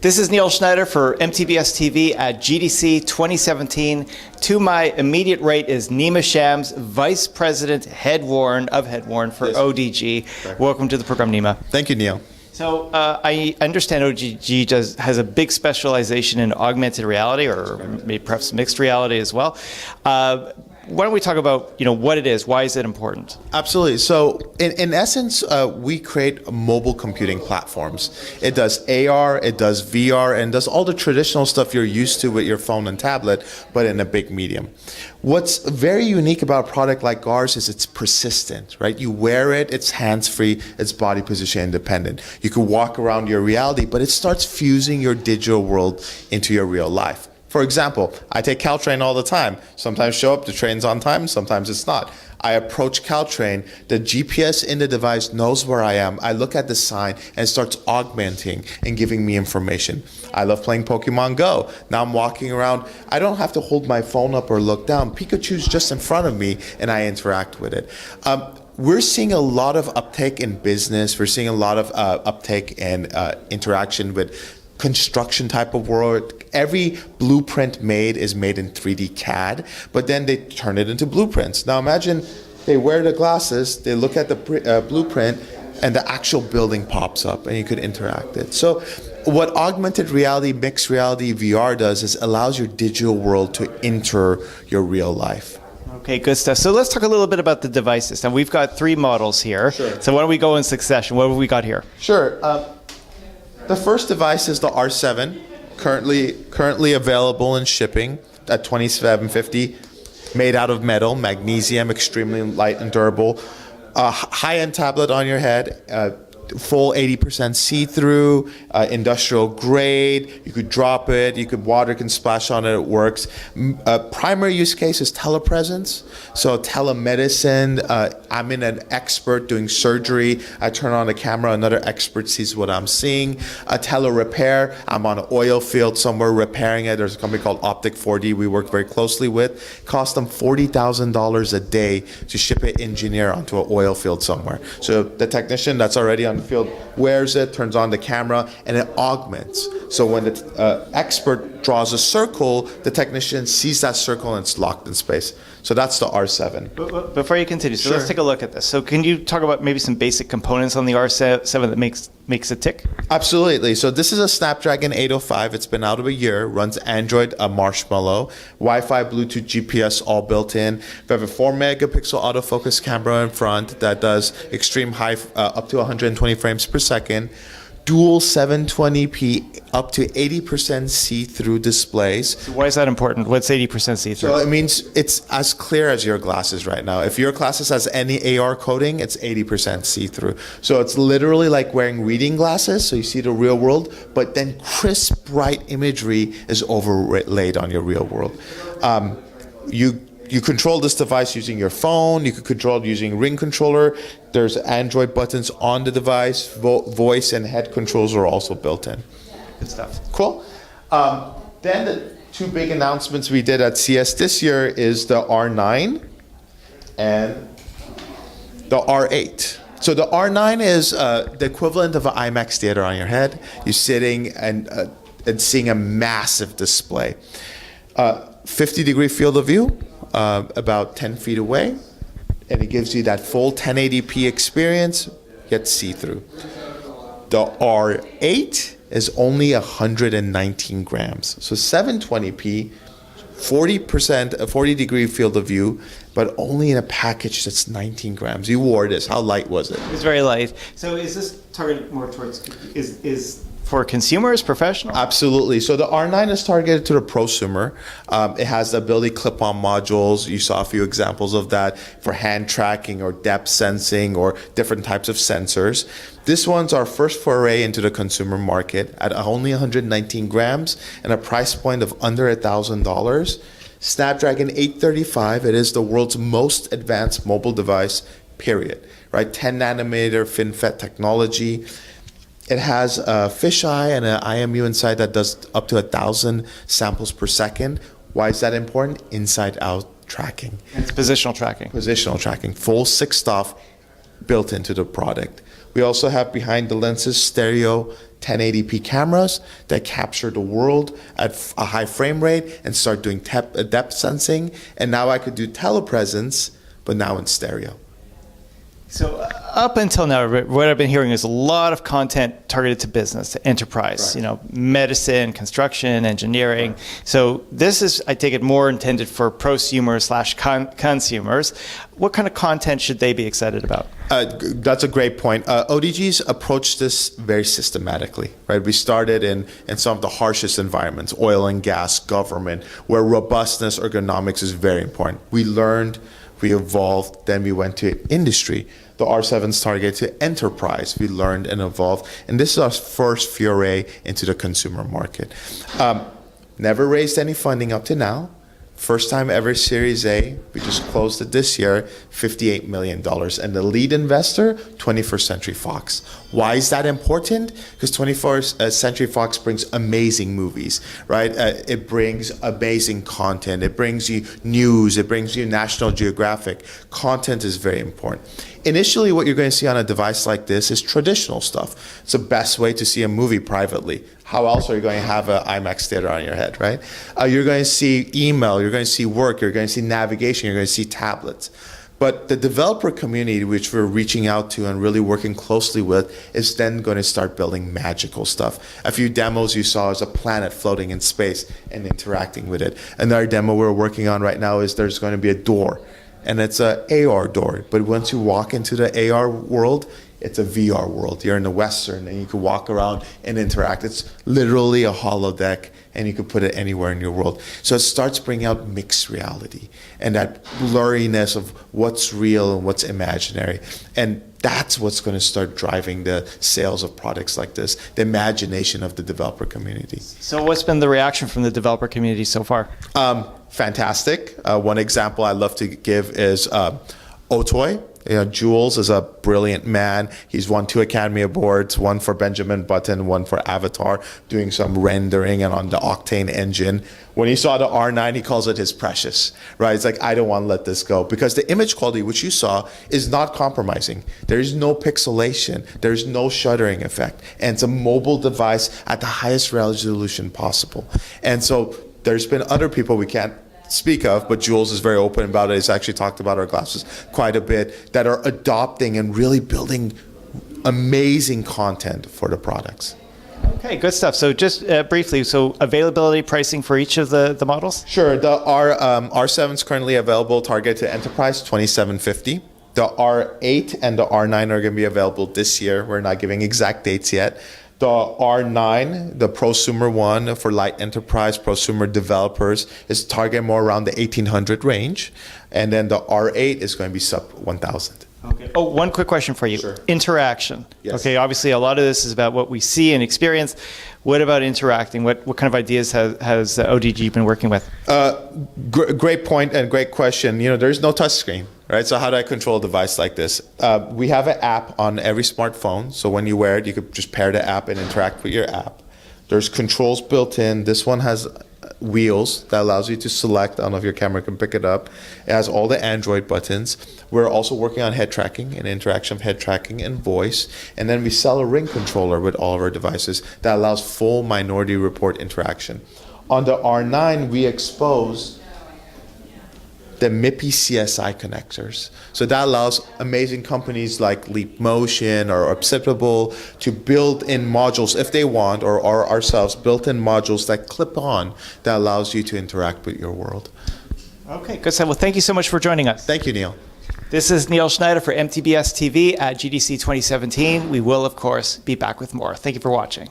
This is Neil Schneider for MTBS-TV at GDC 2017. To my immediate right is Nima Shams, Vice President Headworn for ODG. Correct. Welcome to the program, Nima. Thank you, Neil. So I understand ODG has a big specialization in augmented reality, or maybe perhaps mixed reality as well. Why don't we talk about what it is? Why is it important? Absolutely. So in essence, we create mobile computing platforms. It does AR, it does VR, and does all the traditional stuff you're used to with your phone and tablet, but in a big medium. What's very unique about a product like ours is it's persistent, right? You wear it, it's hands-free, it's body position independent. You can walk around your reality, but it starts fusing your digital world into your real life. For example, I take Caltrain all the time. Sometimes show up, the train's on time, sometimes it's not. I approach Caltrain, the GPS in the device knows where I am. I look at the sign and it starts augmenting and giving me information. I love playing Pokemon Go. Now I'm walking around, I don't have to hold my phone up or look down. Pikachu's just in front of me and I interact with it. We're seeing a lot of uptake in business. We're seeing a lot of uptake in interaction with construction type of world. Every blueprint made is made in 3D CAD, but then they turn it into blueprints. Now imagine they wear the glasses, they look at the blueprint, and the actual building pops up and you could interact it. So what augmented reality, mixed reality, VR does is allows your digital world to enter your real life. Okay, good stuff. So let's talk a little bit about the devices. Now we've got 3 models here. Sure. So why don't we go in succession? What have we got here? Sure. The first device is the R7, currently available in shipping at $27.50, made out of metal, magnesium, extremely light and durable. High-end tablet on your head, full 80% see-through, industrial grade. You could drop it, water can splash on it, it works. Primary use case is telepresence, so telemedicine. I'm in an expert doing surgery. I turn on the camera, another expert sees what I'm seeing. Tele-repair, I'm on an oil field somewhere repairing it. There's a company called Optic 4D we work very closely with. Cost them $40,000 a day to ship an engineer onto an oil field somewhere. So the technician that's already on the field wears it, turns on the camera, and it augments. So when the expert draws a circle, the technician sees that circle and it's locked in space. So that's the R7. Before you continue, so Sure. Let's take a look at this. So can you talk about maybe some basic components on the R7 that makes it tick? Absolutely. So this is a Snapdragon 805. It's been out of a year. Runs Android Marshmallow, Wi-Fi, Bluetooth, GPS, all built in. We have a 4-megapixel autofocus camera in front that does extreme high, up to 120 frames per second. Dual 720p, up to 80% see-through displays. So why is that important? What's 80% see-through? So it means it's as clear as your glasses right now. If your glasses has any AR coating, it's 80% see-through. So it's literally like wearing reading glasses, so you see the real world, but then crisp, bright imagery is overlaid on your real world. You control this device using your phone. You can control it using Ring controller. There's Android buttons on the device. Voice and head controls are also built in. Good stuff. Cool. Then the 2 big announcements we did at CS this year is the R9 and the R8. So the R9 is the equivalent of an IMAX theater on your head. You're sitting and seeing a massive display. 50-degree field of view. About 10 feet away, and it gives you that full 1080p experience, yet see-through. The R8 is only 119 grams, so 720p, 40%, a 40-degree field of view, but only in a package that's 19 grams. You wore this. How light was it? It's very light. So is this targeted more towards is for consumers, professional? Absolutely. So the R9 is targeted to the prosumer. It has the ability clip-on modules. You saw a few examples of that for hand tracking or depth sensing or different types of sensors. This one's our first foray into the consumer market at only 119 grams and a price point of under $1,000. Snapdragon 835, it is the world's most advanced mobile device, period. Right? 10 nanometer FinFET technology. It has a fisheye and an IMU inside that does up to 1,000 samples per second. Why is that important? Inside-out tracking. It's positional tracking. Positional tracking. Full 6 stop built into the product. We also have behind the lenses stereo 1080p cameras that capture the world at a high frame rate and start doing depth sensing. And now I could do telepresence, but now in stereo. So up until now, what I've been hearing is a lot of content targeted to business, to enterprise, Right. Medicine, construction, engineering. Right. So this is, I take it, more intended for prosumers / consumers. What kind of content should they be excited about? That's a great point. ODG's approached this very systematically, right? We started in some of the harshest environments, oil and gas, government, where robustness, ergonomics is very important. We learned, we evolved, then we went to industry. The R7's target to enterprise. We learned and evolved. And this is our first foray into the consumer market. Never raised any funding up to now. First time ever Series A. We just closed it this year, $58 million. And the lead investor, 21st Century Fox. Why is that important? Because 21st Century Fox brings amazing movies, right? It brings amazing content. It brings you news. It brings you National Geographic. Content is very important. Initially, what you're going to see on a device like this is traditional stuff. It's the best way to see a movie privately. How else are you going to have an IMAX theater on your head, right? You're going to see email, you're going to see work, you're going to see navigation, you're going to see tablets. But the developer community, which we're reaching out to and really working closely with, is then going to start building magical stuff. A few demos you saw is a planet floating in space and interacting with it. Another demo we're working on right now is there's going to be a door. And it's an AR door. But once you walk into the AR world, it's a VR world. You're in the Western, and you can walk around and interact. It's literally a holodeck, and you can put it anywhere in your world. So it starts bringing out mixed reality and that blurriness of what's real and what's imaginary. And that's what's going to start driving the sales of products like this, the imagination of the developer community. So what's been the reaction from the developer community so far? Fantastic. One example I love to give is Otoy. Jules is a brilliant man. He's won 2 Academy Awards, one for Benjamin Button, one for Avatar, doing some rendering and on the Octane engine. When he saw the R9, he calls it his precious, right? It's like, I don't want to let this go. Because the image quality, which you saw, is not compromising. There is no pixelation. There's no shuddering effect. And it's a mobile device at the highest resolution possible. And so there's been other people we can't speak of, but Jules is very open about it. He's actually talked about our glasses quite a bit, that are adopting and really building amazing content for the products. Okay, good stuff. So just briefly, so availability, pricing for each of the models? Sure. The R7 is currently available, target to enterprise, $2,750. The R8 and the R9 are going to be available this year. We're not giving exact dates yet. The R9, the prosumer one for light enterprise, prosumer developers, is targeted more around the 1,800 range. And then the R8 is going to be sub 1,000. Okay. Oh, one quick question for you. Sure. Interaction. Yes. Okay, obviously a lot of this is about what we see and experience. What about interacting? What kind of ideas has ODG been working with? Great point and great question. There's no touch screen, right? So how do I control a device like this? We have an app on every smartphone. So when you wear it, you could just pair the app and interact with your app. There's controls built in. This one has wheels that allows you to select. I don't know if your camera can pick it up. It has all the Android buttons. We're also working on head tracking and interaction of head tracking and voice. And then we sell a ring controller with all of our devices that allows full Minority Report interaction. On the R9, we expose the MIPI CSI connectors. So that allows amazing companies like Leap Motion or Obsitable to build in modules if they want, or ourselves, built-in modules that clip on that allows you to interact with your world. Okay, good stuff. Well, thank you so much for joining us. Thank you, Neil. This is Neil Schneider for MTBS-TV at GDC 2017. We will, of course, be back with more. Thank you for watching.